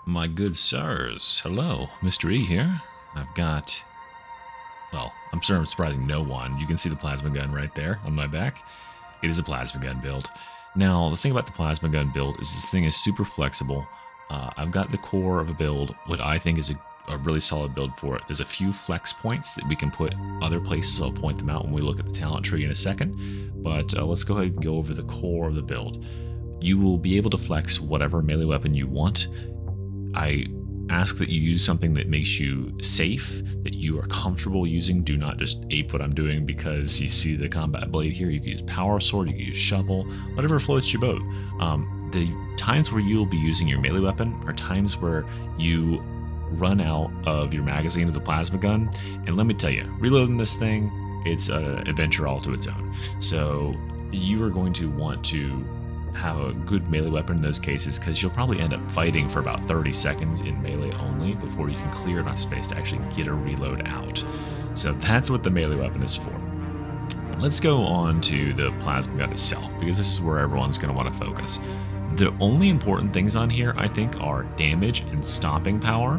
My good sirs, hello, Mr. E here. I've got, well, I'm sure I'm surprising no one. You can see the plasma gun right there on my back. It is a plasma gun build. Now, the thing about the plasma gun build is this thing is super flexible. I've got the core of a build, what I think is a really solid build for it. There's a few flex points that we can put other places. I'll point them out when we look at the talent tree in a second. But let's go ahead and go over the core of the build. You will be able to flex whatever melee weapon you want. I ask that you use something that makes you safe, that you are comfortable using. Do not just ape what I'm doing because you see the combat blade here. You can use power sword, you can use shovel, whatever floats your boat. The times where you'll be using your melee weapon are times where you run out of your magazine of the plasma gun. And let me tell you, reloading this thing, it's an adventure all to its own. So you are going to want to have a good melee weapon in those cases because you'll probably end up fighting for about 30 seconds in melee only before you can clear enough space to actually get a reload out. So that's what the melee weapon is for. Let's go on to the plasma gun itself because this is where everyone's going to want to focus. The only important things on here, I think, are damage and stopping power,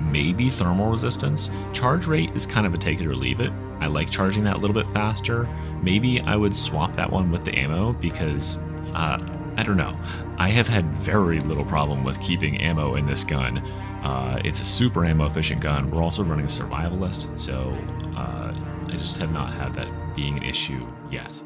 maybe thermal resistance. Charge rate is kind of a take it or leave it. I like charging that a little bit faster. Maybe I would swap that one with the ammo because I don't know. I have had very little problem with keeping ammo in this gun. It's a super ammo efficient gun. We're also running a survivalist, so I just have not had that being an issue yet.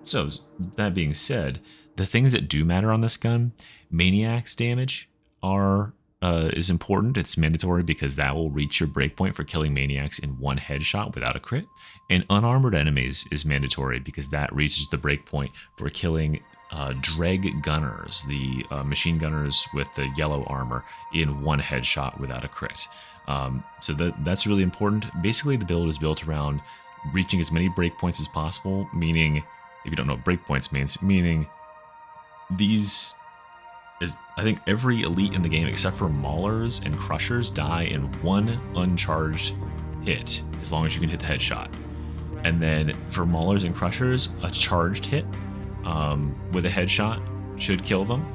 So that being said, the things that do matter on this gun, Maniac's damage is important. It's mandatory because that will reach your breakpoint for killing Maniacs in one headshot without a crit. And unarmored enemies is mandatory because that reaches the breakpoint for killing Dreg Gunners, the machine gunners with the yellow armor, in one headshot without a crit. So that's really important. Basically, the build is built around reaching as many breakpoints as possible, meaning, if you don't know what breakpoints means, meaning these is, I think every elite in the game except for Maulers and Crushers die in one uncharged hit as long as you can hit the headshot. And then for Maulers and Crushers, a charged hit with a headshot should kill them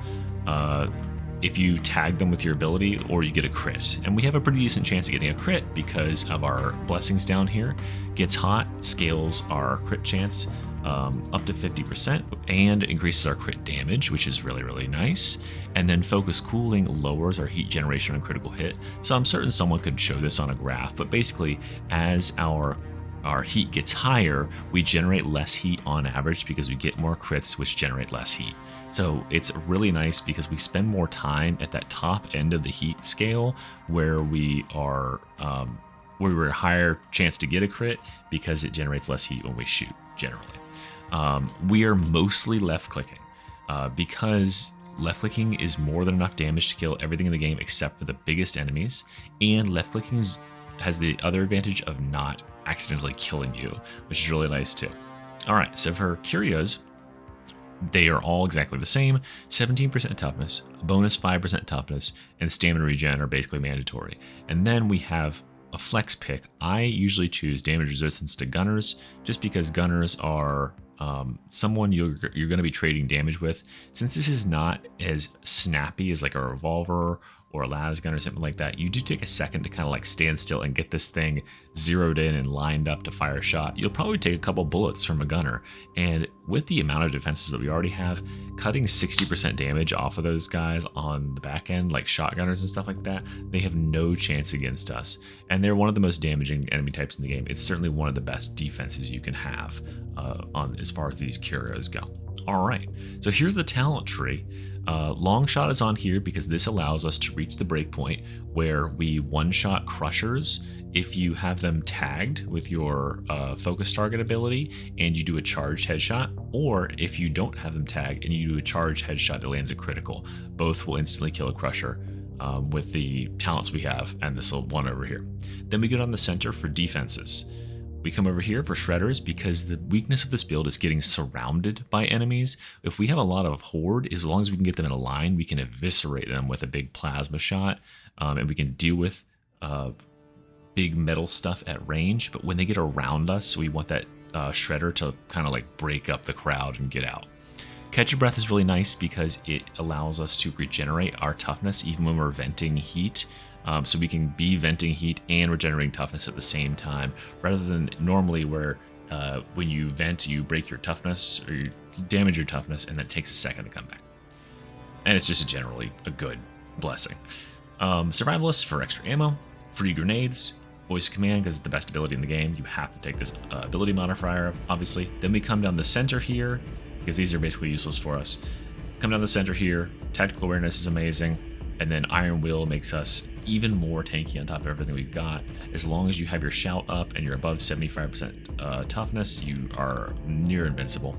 if you tag them with your ability or you get a crit. And we have a pretty decent chance of getting a crit because of our blessings down here. Gets Hot scales our crit chance up to 50% and increases our crit damage, which is really, really nice. And then Focus Cooling lowers our heat generation on critical hit. So I'm certain someone could show this on a graph, but basically as our heat gets higher, we generate less heat on average because we get more crits, which generate less heat. So it's really nice because we spend more time at that top end of the heat scale where we are we're a higher chance to get a crit because it generates less heat when we shoot, generally. We are mostly left clicking because left clicking is more than enough damage to kill everything in the game except for the biggest enemies, and left clicking has the other advantage of not accidentally killing you, which is really nice too. All right, so for Curios, they are all exactly the same. 17% toughness, bonus 5% toughness, and stamina regen are basically mandatory. And then we have a flex pick. I usually choose damage resistance to gunners just because gunners are someone you're going to be trading damage with. Since this is not as snappy as like a revolver or a las gun or something like that, you do take a second to kind of like stand still and get this thing zeroed in and lined up to fire a shot. You'll probably take a couple bullets from a gunner, and with the amount of defenses that we already have, cutting 60% damage off of those guys on the back end, like shotgunners and stuff like that, they have no chance against us. And they're one of the most damaging enemy types in the game. It's certainly one of the best defenses you can have on as far as these Curios go. All right, so here's the talent tree. Long shot is on here because this allows us to reach the breakpoint where we one-shot Crushers if you have them tagged with your focus target ability and you do a charged headshot, or if you don't have them tagged and you do a charged headshot that lands a critical. Both will instantly kill a Crusher with the talents we have, and this one over here. Then we go down the center for defenses. We come over here for Shredders because the weakness of this build is getting surrounded by enemies. If we have a lot of horde, as long as we can get them in a line, we can eviscerate them with a big plasma shot, and we can deal with big metal stuff at range. But when they get around us, we want that Shredder to kind of like break up the crowd and get out. Catch Your Breath is really nice because it allows us to regenerate our toughness even when we're venting heat. So we can be venting heat and regenerating toughness at the same time, rather than normally where when you vent, you break your toughness or you damage your toughness, and then it takes a second to come back. And it's just generally a good blessing. Survivalist for extra ammo, free grenades, voice command because it's the best ability in the game. You have to take this ability modifier, obviously. Then we come down the center here, because these are basically useless for us. Come down the center here, tactical awareness is amazing, and then Iron Will makes us even more tanky on top of everything we've got. As long as you have your shout up and you're above 75% toughness, you are near invincible.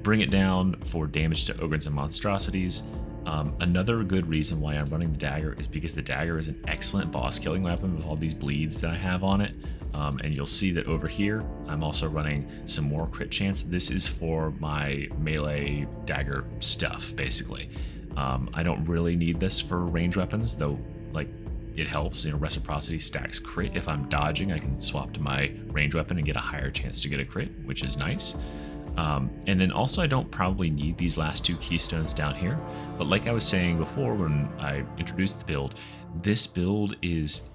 Bring it down for damage to ogres and monstrosities. Another good reason why I'm running the dagger is because the dagger is an excellent boss killing weapon with all these bleeds that I have on it. And you'll see that over here, I'm also running some more crit chance. This is for my melee dagger stuff, basically. I don't really need this for range weapons, though, like, it helps. You know, reciprocity stacks crit. If I'm dodging, I can swap to my range weapon and get a higher chance to get a crit, which is nice. And then also I don't probably need these last two keystones down here, but like I was saying before when I introduced the build, this build is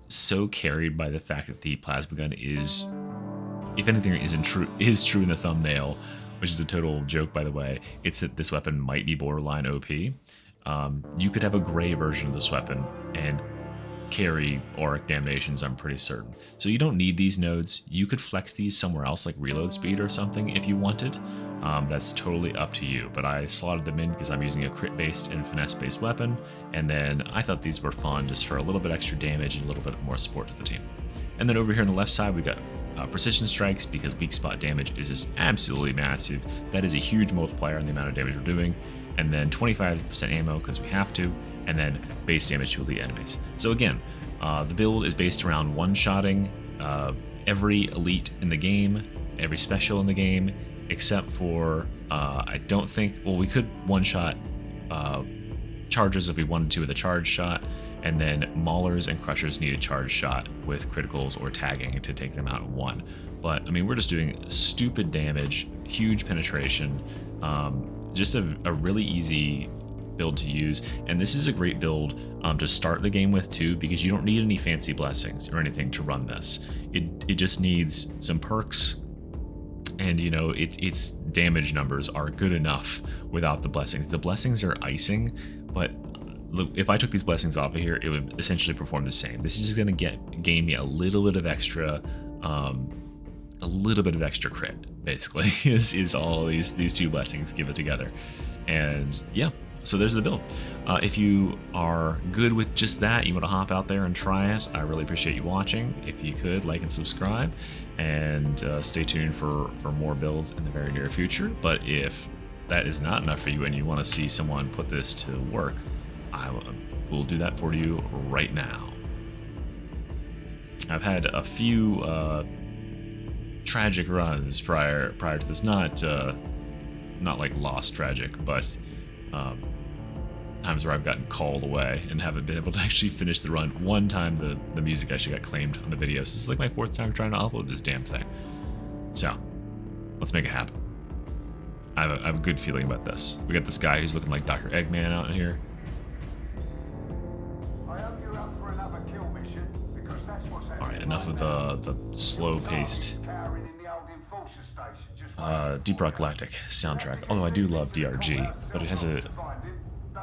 so carried by the fact that the plasma gun is, if anything is true in the thumbnail, which is a total joke by the way, it's that this weapon might be borderline OP. You could have a gray version of this weapon and carry auric damnations, I'm pretty certain. So you don't need these nodes. You could flex these somewhere else like reload speed or something if you wanted. That's totally up to you, but I slotted them in because I'm using a crit based and finesse based weapon, and then I thought these were fun just for a little bit extra damage and a little bit more support to the team. And then over here on the left side we got precision strikes, because weak spot damage is just absolutely massive. That is a huge multiplier on the amount of damage we're doing. And then 25% ammo because we have to, and then base damage to elite enemies. So again, the build is based around one-shotting every elite in the game, every special in the game, except for, I don't think, well, we could one-shot chargers if we wanted to with a charge shot, and then maulers and crushers need a charge shot with criticals or tagging to take them out in one. But, I mean, we're just doing stupid damage, huge penetration, just a really easy build to use, and this is a great build to start the game with too, because you don't need any fancy blessings or anything to run this. It just needs some perks, and you know its damage numbers are good enough without the blessings. The blessings are icing, but look, if I took these blessings off of here, it would essentially perform the same. This is just going to gain me a little bit of extra crit, basically, is all these two blessings give it together. And yeah, so there's the build. If you are good with just that, you want to hop out there and try it, I really appreciate you watching. If you could, like and subscribe, and stay tuned for more builds in the very near future. But if that is not enough for you and you want to see someone put this to work, I will do that for you right now. I've had a few tragic runs prior to this, not like lost tragic, but times where I've gotten called away and haven't been able to actually finish the run. One time the music actually got claimed on the videos. This is like my 4th time trying to upload this damn thing. So let's make it happen. I have a good feeling about this. We got this guy who's looking like Dr. Eggman out in here. Alright, enough of the slow-paced Deep Rock Galactic soundtrack. Although I do love DRG, but it has a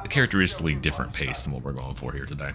characteristically different pace than what we're going for here today.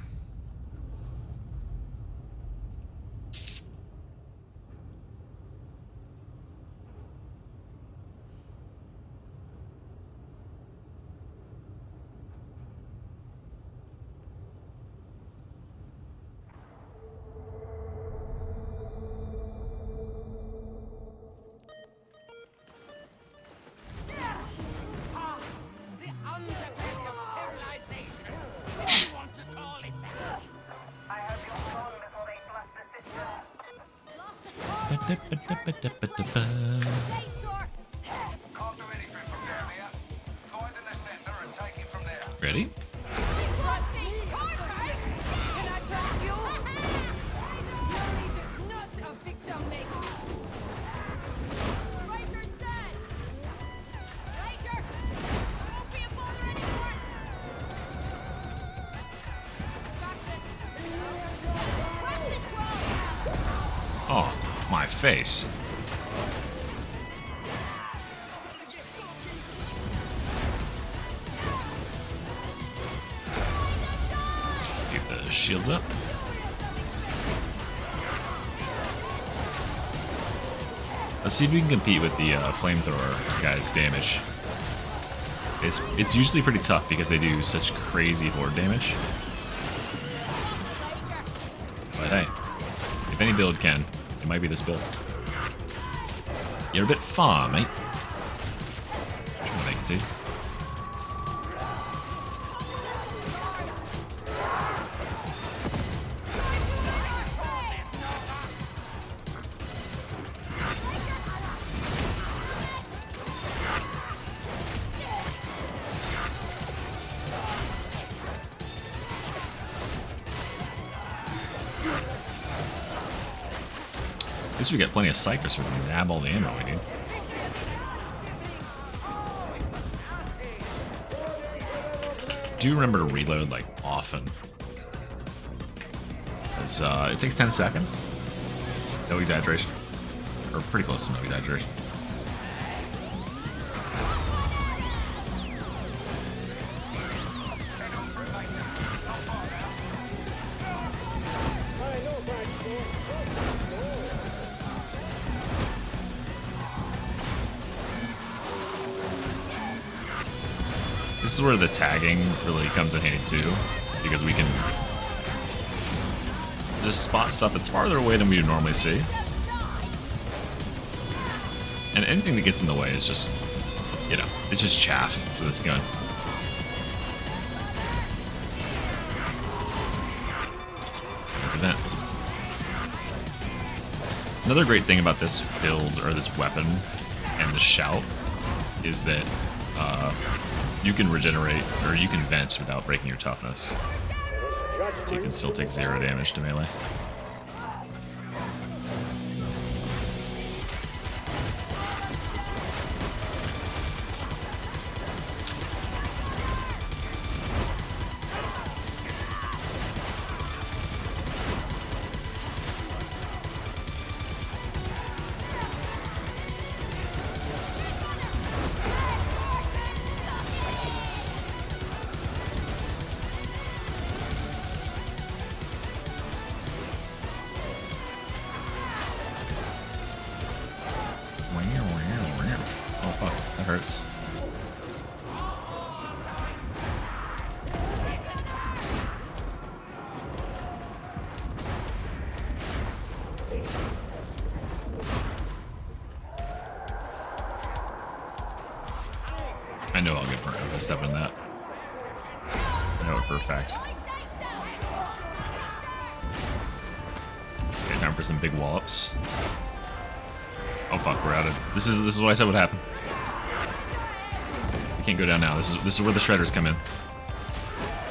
Ready? my face. Keep the shields up. Let's see if we can compete with the flamethrower guy's damage. It's usually pretty tough because they do such crazy horde damage. But hey, if any build can, it might be this build. You're a bit far, mate. I'm trying to make it too. At least we got plenty of Cyclers so we can nab all the ammo we need. Do remember to reload, like, often. Because it takes 10 seconds. No exaggeration. Or pretty close to no exaggeration. This is where the tagging really comes in handy too, because we can just spot stuff that's farther away than we would normally see. And anything that gets in the way is just, you know, it's just chaff for this gun. Look at that. Another great thing about this build, or this weapon, and the shout, is that you can regenerate, or you can vent without breaking your toughness. So you can still take 0 damage to melee. Oh fuck, that hurts. I know I'll get burnt if I step in that. I know it for a fact. Okay, time for some big wallops. Oh fuck, we're out of. This is what I said would happen. We can't go down now. This is where the shredders come in.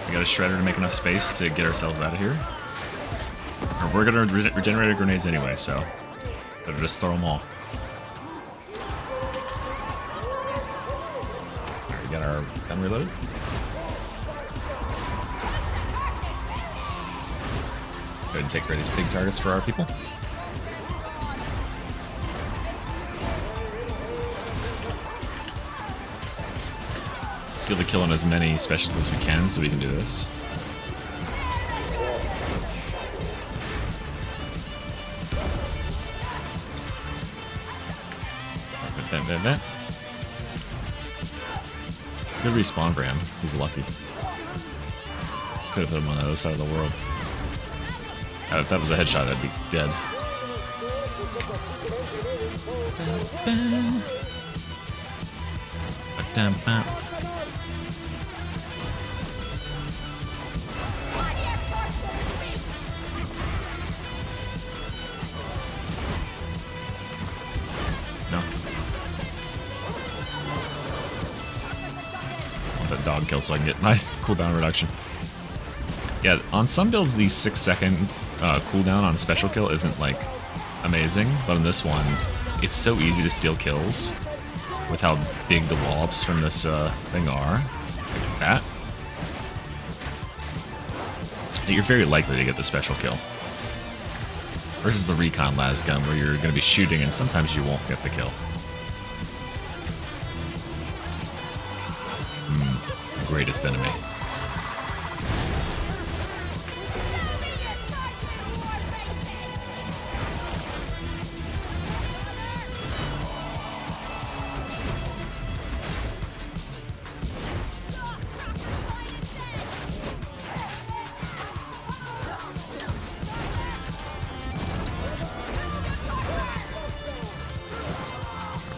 We got a shredder to make enough space to get ourselves out of here. Or we're gonna regenerate our grenades anyway, so better just throw them all. Alright, we got our gun reloaded. Go ahead and take care of these big targets for our people. Steal the kill on as many specials as we can so we can do this. Good respawn for him. He's lucky. Could have put him on the other side of the world. If that was a headshot, I'd be dead. No. I want that dog kill so I can get nice cooldown reduction. Yeah, on some builds, the 6-second cooldown on special kill isn't like amazing, but on this one, it's so easy to steal kills with how big the wallops from this thing are. Like that. You're very likely to get the special kill. Versus the recon las gun where you're going to be shooting and sometimes you won't get the kill. Greatest enemy.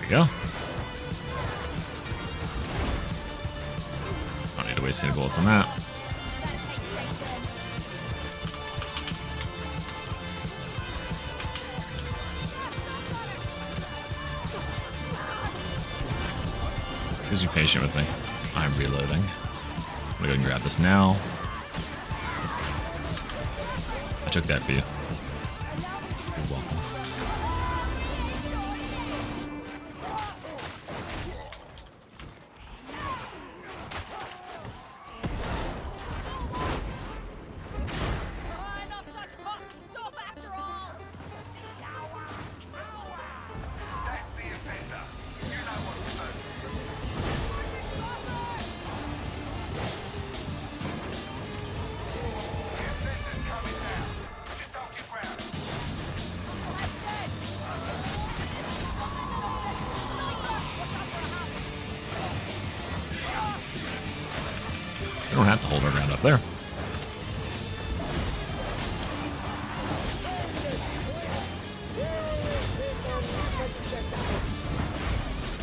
There we go. Don't need to waste any bullets on that. Please be patient with me. I'm reloading. I'm gonna go ahead and grab this now. I took that for you. You're welcome. We don't have to hold our ground up there.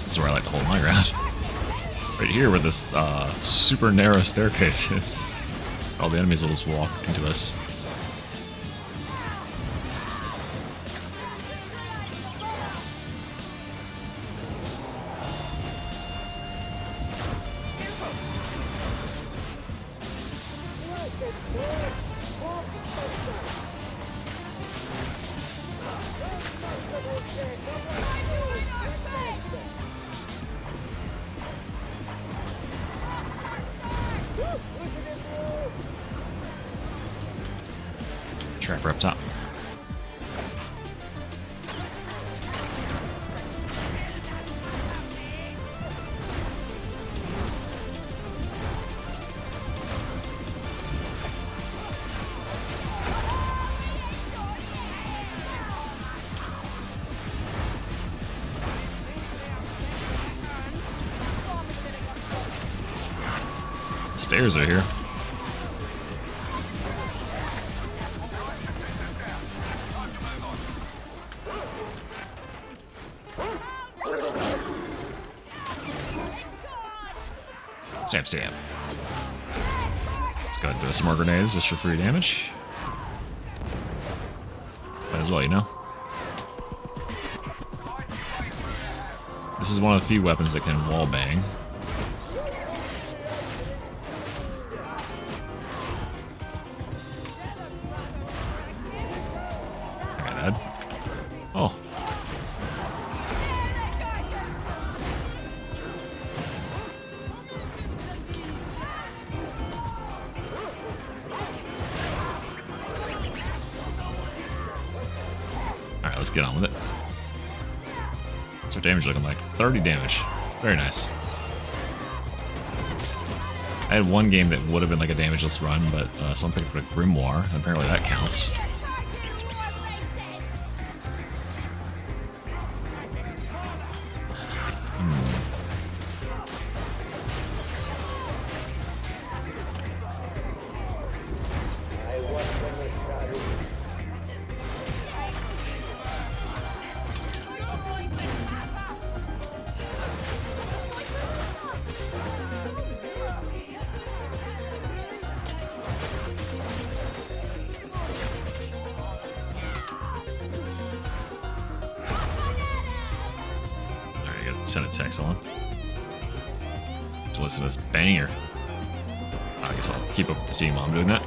This is where I like to hold my ground. Right here where this super narrow staircase is. All the enemies will just walk into us. Trapper up top. The stairs are here. Stab, stab. Let's go ahead and throw some more grenades just for free damage. Might as well, you know. This is one of the few weapons that can wallbang. Bad. Oh. Alright, let's get on with it. What's our damage looking like? 30 damage. Very nice. I had one game that would have been like a damageless run, but someone picked up a Grimoire, and apparently that counts. Send a text on to listen to this banger. I guess I'll keep up seeing while I'm doing that.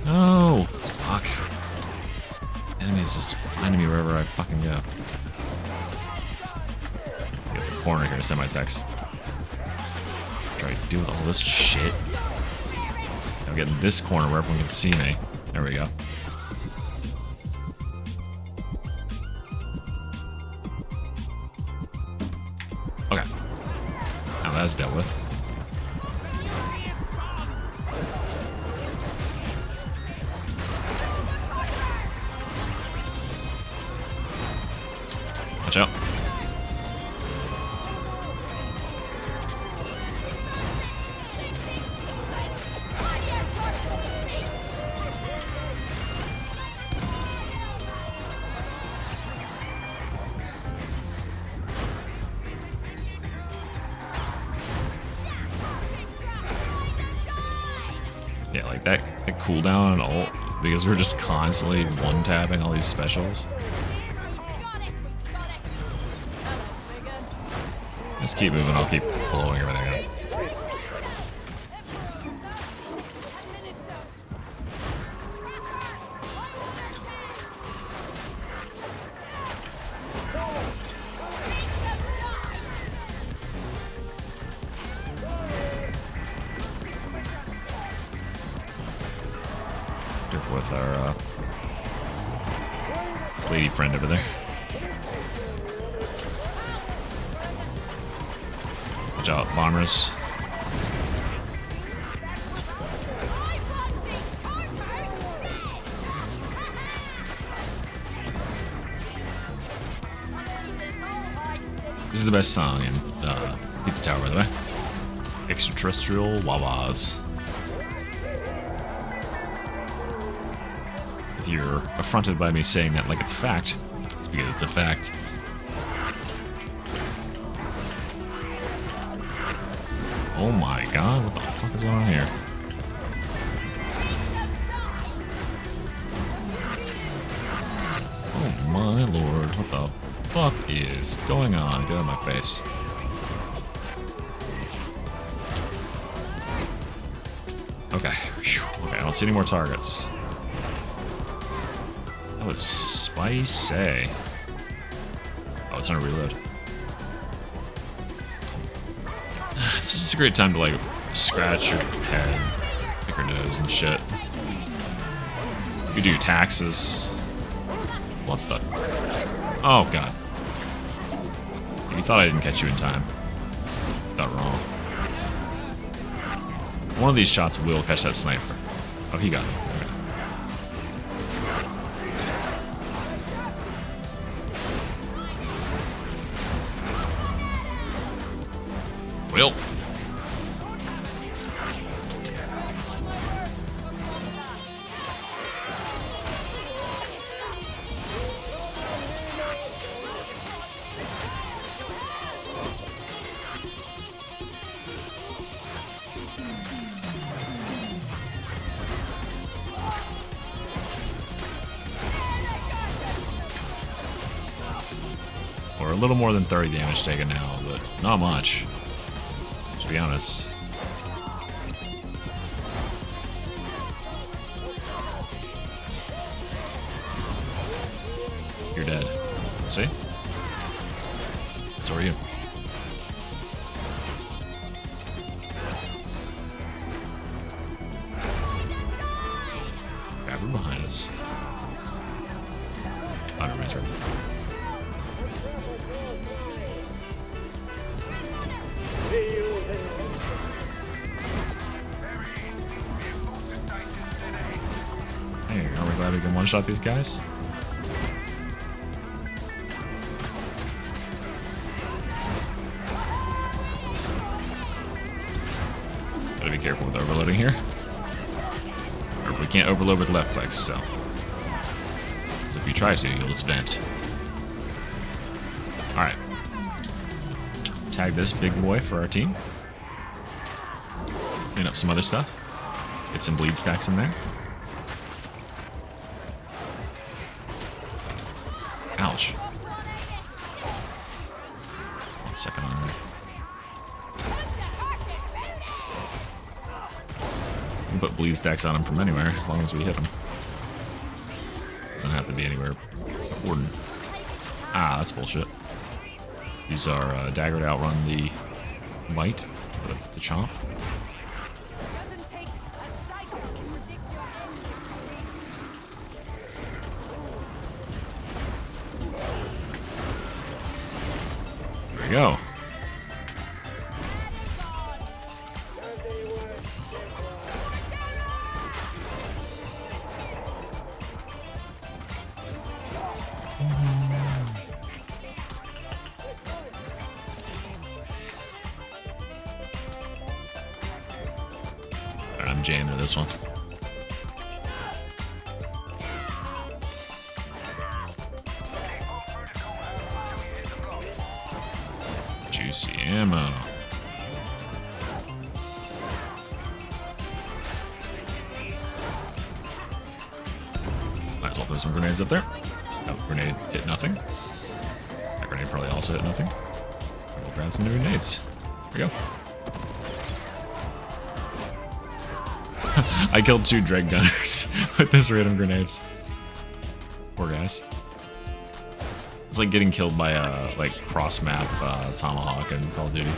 Oh, fuck. Enemies just finding me wherever I fucking go. Get the corner here, send my text. after I deal with all this shit. I'm getting this corner where everyone can see me. There we go. Okay. Now that's dealt with. Watch out. Yeah, like that cooldown and all, because we're just constantly one-tapping all these specials. Just keep moving, I'll keep blowing everything up. With our lady friend over there. Watch out, bombers. This is the best song in Pizza Tower, by the way. Extraterrestrial Wawas. If you're affronted by me saying that like it's a fact, it's because it's a fact. Oh my god, what the fuck is going on here? Oh my lord, what the fuck is going on? Get out of my face. Okay, whew. Okay, I don't see any more targets. That was spicy. Oh, it's on a reload. It's just a great time to like scratch your head, pick your nose and shit. You do your taxes. Blood stuff. Oh god. You thought I didn't catch you in time. Thought wrong. One of these shots will catch that sniper. Oh, he got him. Well. We're a little more than 30 damage taken now, but not much. To be honest. You're dead. See? So are you. Grab her behind us. Oh, everybody's right there. Hey, are we glad we can one-shot these guys? Gotta be careful with overloading here. Or we can't overload with left clicks, so. Because if you try to, you'll just vent. Alright. Tag this big boy for our team. Clean up some other stuff. Get some bleed stacks in there. Ouch. 1 second on that. We can put bleed stacks on him from anywhere, as long as we hit him. Doesn't have to be anywhere important. Ah, that's bullshit. These are dagger to outrun the bite. The chomp. There we go. I'm jamming to this one. Juicy ammo. Might as well throw some grenades up there. Oh, grenade hit nothing. That grenade probably also hit nothing. We'll grab some new grenades. There we go. I killed 2 Dreg Gunners with this random grenades. Poor guys. It's like getting killed by a like cross-map Tomahawk in Call of Duty.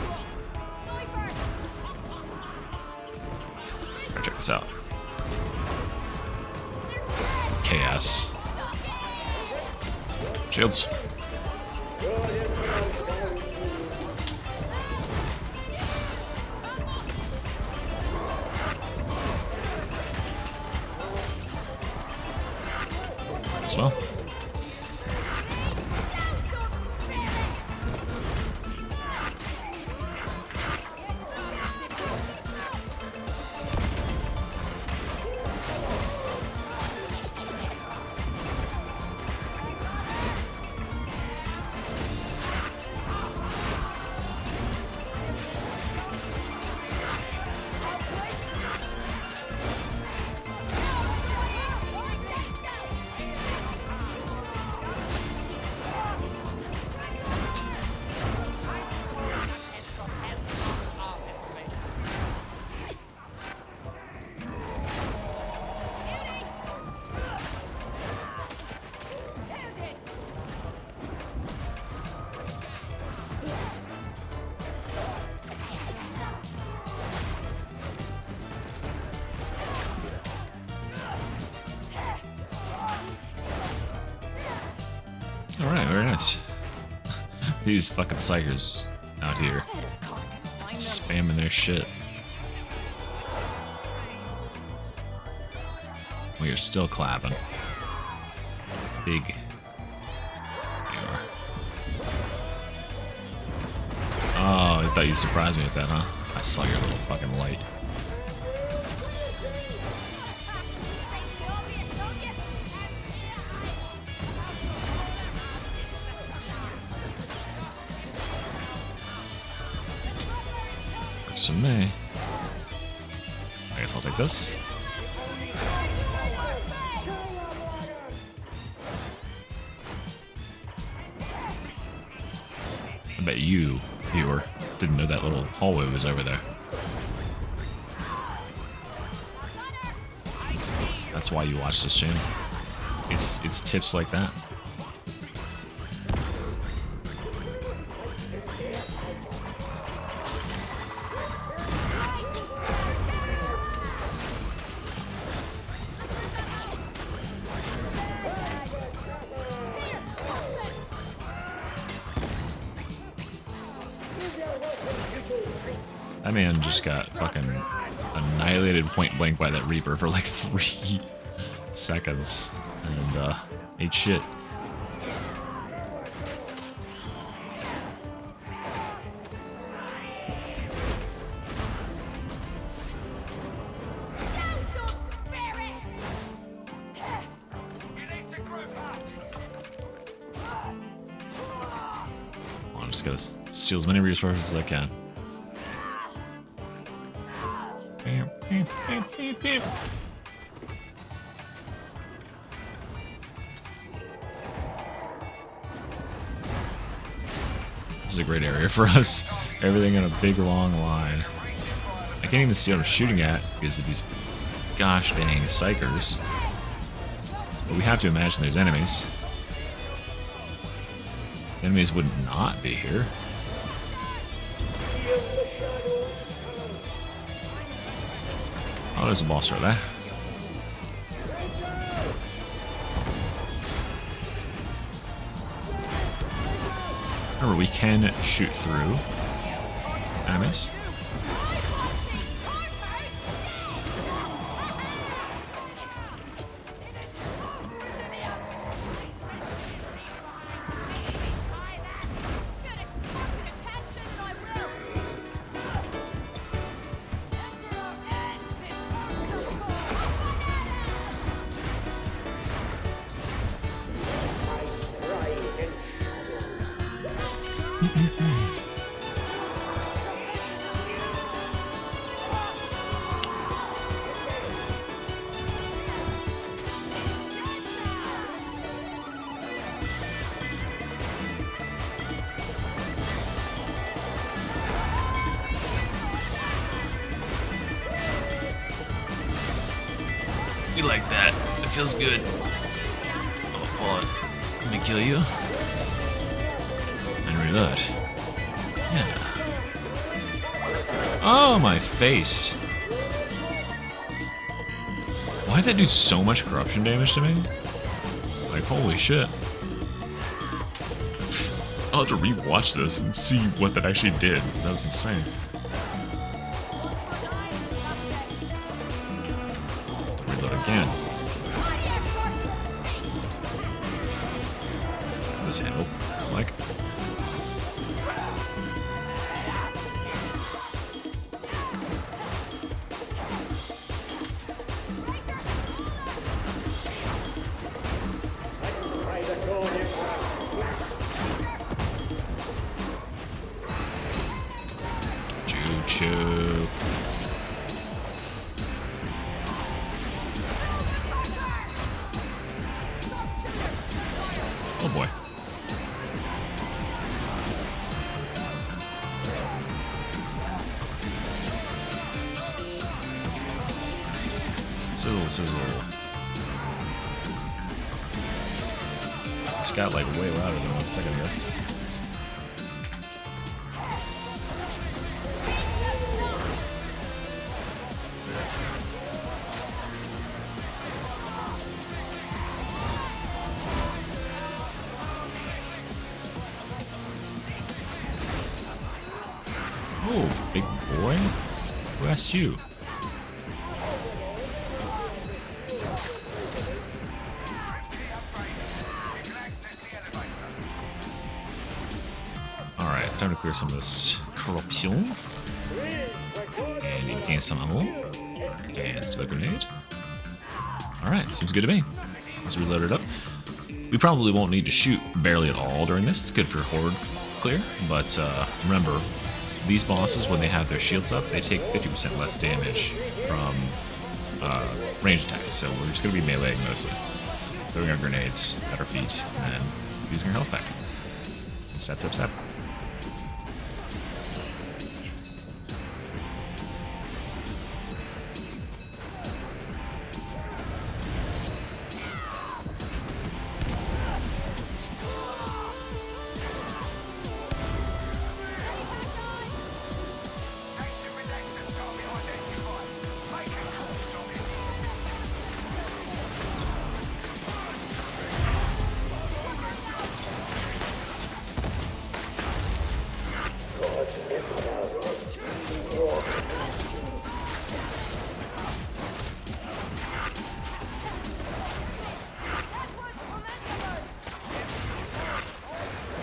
Right, check this out. KS. Shields. As well. Alright, very nice. These fucking psychers out here spamming their shit. We are still clapping. Big. There you are. Oh, I thought you'd surprise me with that, huh? I saw your little fucking light. Works for me. I guess I'll take this. I bet you, viewer, didn't know that little hallway was over there. That's why you watch this channel. It's tips like that. That man just got fucking annihilated point blank by that Reaper for like 3 seconds and ate shit. I'm just gonna steal as many resources as I can. This is a great area for us. Everything in a big long line. I can't even see what I'm shooting at because of these gosh dang psychers. But we have to imagine there's enemies. Enemies would not be here. Oh, there's a boss right there. Remember, we can shoot through enemies. We like that. It feels good. Oh, boy. Let me kill you. And reload. Yeah. Oh, my face. Why'd that do so much corruption damage to me? Like, holy shit. I'll have to rewatch this and see what that actually did. That was insane. Again. This help, it's like. Choo-choo. Oh boy. Sizzle, sizzle. This got like way louder than 1 second ago. Oh, big boy? Who asked you? Alright, time to clear some of this corruption. And gain some ammo. And still a grenade. Alright, seems good to me. Let's reload it up. We probably won't need to shoot barely at all during this. It's good for horde clear, but remember, these bosses, when they have their shields up, they take 50% less damage from ranged attacks, so we're just going to be meleeing mostly. Throwing our grenades at our feet, and then using our health pack. And step, step, step.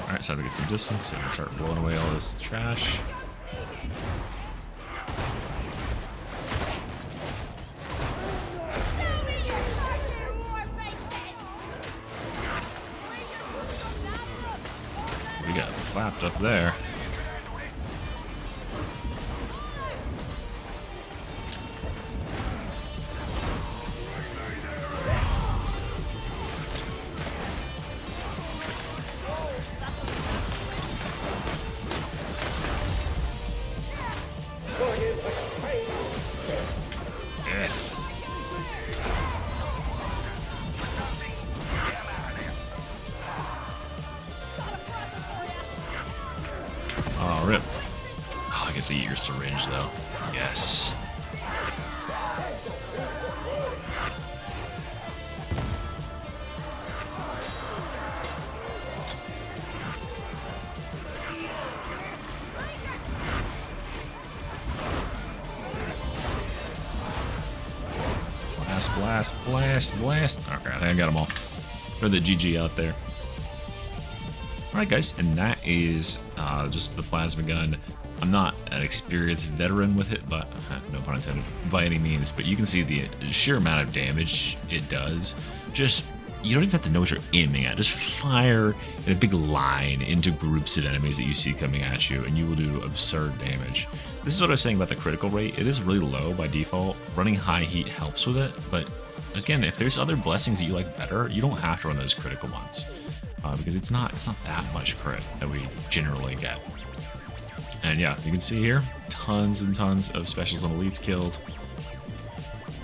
Alright, so I have to get some distance and start blowing away all this trash. We got flapped up there. Yes. Oh, rip. Oh, I get to eat your syringe, though. Yes. Blast, blast, blast, blast. Okay, I think I got them all. Throw the GG out there. Alright guys, and that is just the plasma gun. I'm not an experienced veteran with it, but no pun intended, by any means, but you can see the sheer amount of damage it does. Just, you don't even have to know what you're aiming at. Just fire in a big line into groups of enemies that you see coming at you, and you will do absurd damage. This is what I was saying about the critical rate. It is really low by default. Running high heat helps with it, but again, if there's other blessings that you like better, you don't have to run those critical ones. Because it's not that much crit that we generally get. And yeah, you can see here, tons and tons of specials and elites killed.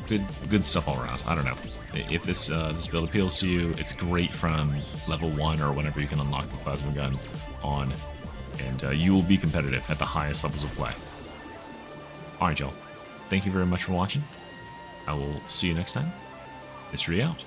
Good stuff all around. I don't know. If this build appeals to you, it's great from level 1 or whenever you can unlock the plasma gun on. And you will be competitive at the highest levels of play. Alright y'all, thank you very much for watching. I will see you next time. Mystery out.